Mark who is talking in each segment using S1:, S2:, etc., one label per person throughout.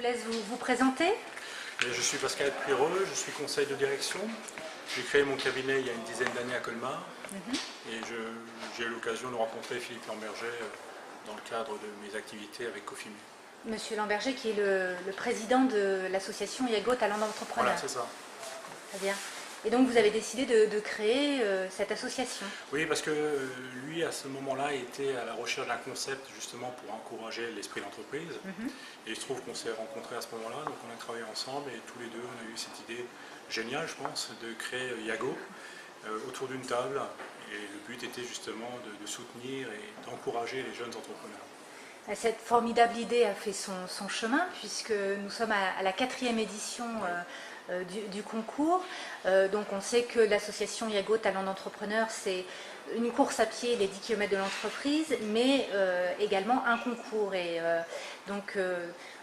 S1: vous laisse vous présenter.
S2: Je suis Pascal Puireux, je suis conseil de direction. J'ai créé mon cabinet il y a une dizaine d'années à Colmar et j'ai eu l'occasion de rencontrer Philippe Lamberger dans le cadre de mes activités avec Cofimi.
S1: Monsieur Lamberger qui est le président de l'association Iago Talent d'entrepreneur.
S2: Voilà, c'est ça.
S1: Très bien. Et donc vous avez décidé de créer cette association.
S2: Oui, parce que lui, à ce moment-là, était à la recherche d'un concept justement pour encourager l'esprit d'entreprise. Et il se trouve qu'on s'est rencontrés à ce moment-là, donc on a travaillé ensemble et tous les deux, on a eu cette idée géniale, je pense, de créer Iago autour d'une table. Et le but était justement de soutenir et d'encourager les jeunes entrepreneurs.
S1: Cette formidable idée a fait son chemin puisque nous sommes à la 4e édition du concours. Donc on sait que l'association Iago Talent d'entrepreneur, c'est une course à pied, les 10 km de l'entreprise, mais également un concours. Et donc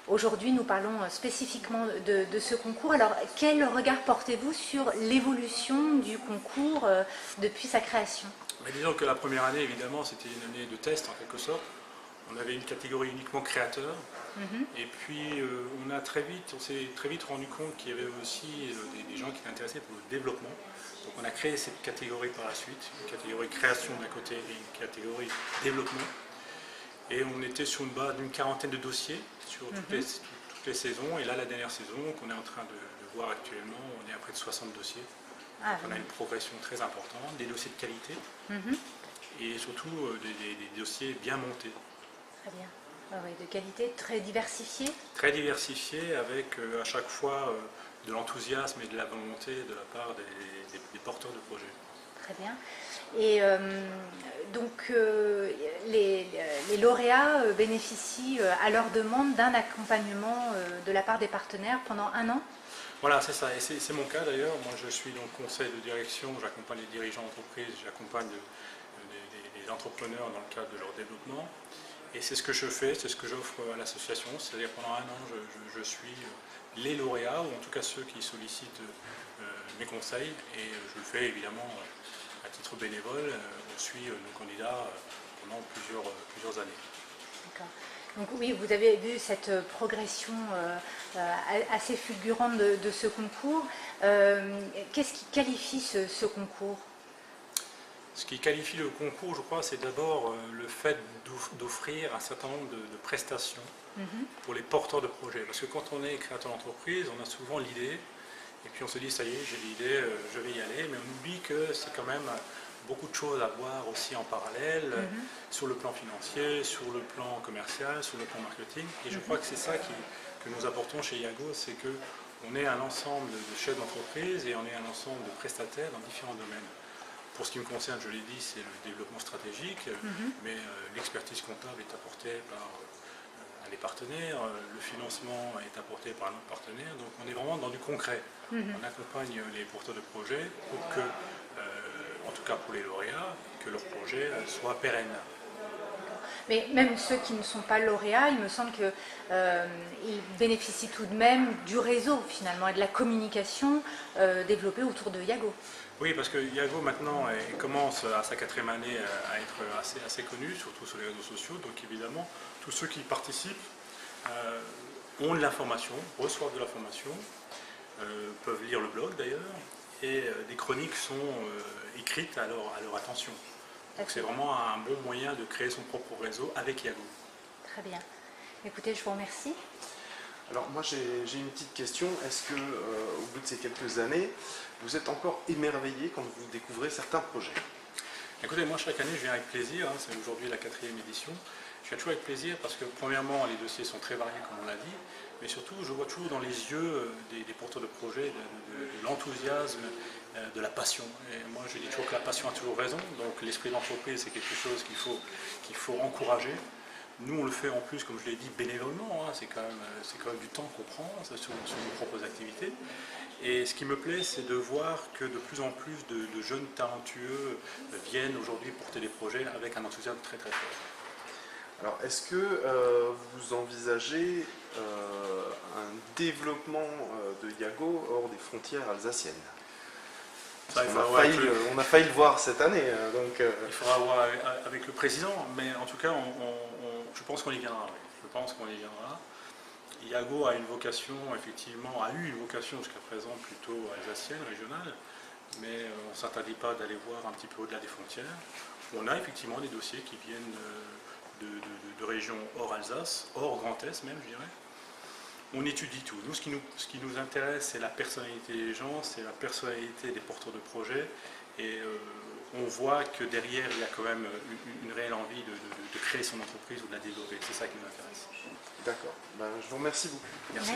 S1: aujourd'hui, nous parlons spécifiquement de ce concours. Alors, quel regard portez-vous sur l'évolution du concours depuis sa création?
S2: Mais disons que la première année, évidemment, c'était une année de test en quelque sorte. On avait une catégorie uniquement créateur, et puis on s'est très vite rendu compte qu'il y avait aussi des gens qui étaient intéressés pour le développement. Donc on a créé cette catégorie par la suite, une catégorie création d'un côté et une catégorie développement. Et on était sur une base d'une quarantaine de dossiers sur toutes les saisons. Et là, la dernière saison qu'on est en train de voir actuellement, on est à près de 60 dossiers. Donc on a une progression très importante, des dossiers de qualité et surtout des dossiers bien montés.
S1: Très bien. Ah oui, de qualité, très diversifiée.
S2: Très diversifiée, avec à chaque fois de l'enthousiasme et de la volonté de la part des porteurs de projets.
S1: Très bien. Et donc les lauréats bénéficient à leur demande d'un accompagnement de la part des partenaires pendant 1 an.
S2: Voilà, c'est ça. Et c'est mon cas d'ailleurs. Moi, je suis dans le conseil de direction, j'accompagne les dirigeants d'entreprise, j'accompagne des entrepreneurs dans le cadre de leur développement. Et c'est ce que je fais, c'est ce que j'offre à l'association, c'est-à-dire pendant 1 an, je suis les lauréats, ou en tout cas ceux qui sollicitent mes conseils, et je le fais évidemment à titre bénévole, on suit nos candidats pendant plusieurs années.
S1: D'accord. Donc oui, vous avez vu cette progression assez fulgurante de ce concours. Qu'est-ce qui qualifie ce concours ?
S2: Ce qui qualifie le concours, je crois, c'est d'abord le fait d'offrir un certain nombre de prestations pour les porteurs de projets. Parce que quand on est créateur d'entreprise, on a souvent l'idée, et puis on se dit, ça y est, j'ai l'idée, je vais y aller, mais on oublie que c'est quand même beaucoup de choses à voir aussi en parallèle, sur le plan financier, sur le plan commercial, sur le plan marketing. Et je crois que c'est ça que nous apportons chez Iago, c'est qu'on est un ensemble de chefs d'entreprise et on est un ensemble de prestataires dans différents domaines. Pour ce qui me concerne, je l'ai dit, c'est le développement stratégique, mais l'expertise comptable est apportée par un des partenaires, le financement est apporté par un autre partenaire, donc on est vraiment dans du concret. On accompagne les porteurs de projets pour que, en tout cas pour les lauréats, que leur projet soit pérenne.
S1: Mais même ceux qui ne sont pas lauréats, il me semble qu'ils bénéficient tout de même du réseau finalement et de la communication développée autour de Iago.
S2: Oui, parce que Iago maintenant commence à sa 4e année à être assez connu, surtout sur les réseaux sociaux. Donc évidemment, tous ceux qui participent ont de l'information, reçoivent de l'information, peuvent lire le blog d'ailleurs, et des chroniques sont écrites à leur attention. Donc c'est vraiment un bon moyen de créer son propre réseau avec Iago.
S1: Très bien. Écoutez, je vous remercie.
S3: Alors moi j'ai une petite question. Est-ce que au bout de ces quelques années, vous êtes encore émerveillé quand vous découvrez certains projets?
S2: Écoutez, moi chaque année je viens avec plaisir, c'est aujourd'hui la 4e édition. Je viens toujours avec plaisir parce que premièrement les dossiers sont très variés comme on l'a dit, mais surtout je vois toujours dans les yeux des porteurs de projets de l'enthousiasme, de la passion. Et moi je dis toujours que la passion a toujours raison, donc l'esprit d'entreprise c'est quelque chose qu'il faut encourager. Nous on le fait en plus, comme je l'ai dit, bénévolement, c'est quand même du temps qu'on prend sur nos propres activités. Et ce qui me plaît, c'est de voir que de plus en plus de jeunes talentueux viennent aujourd'hui porter des projets avec un enthousiasme très très fort.
S3: Alors, est-ce que vous envisagez un développement de Iago hors des frontières alsaciennes?
S2: Ça,
S3: on a failli le voir cette année. Donc,
S2: il faudra voir avec le président, mais en tout cas, je pense qu'on y viendra. Oui. Je pense qu'on y viendra. Yago a une vocation, effectivement, a eu une vocation jusqu'à présent plutôt alsacienne, régionale, mais on ne s'interdit pas d'aller voir un petit peu au-delà des frontières. On a effectivement des dossiers qui viennent de régions hors Alsace, hors Grand Est même, je dirais. On étudie tout. Nous, ce qui nous intéresse, c'est la personnalité des gens, c'est la personnalité des porteurs de projets, et on voit que derrière, il y a quand même une réelle envie de créer son entreprise ou de la développer. C'est ça qui nous intéresse.
S3: D'accord. Ben, je vous remercie beaucoup.
S1: Merci.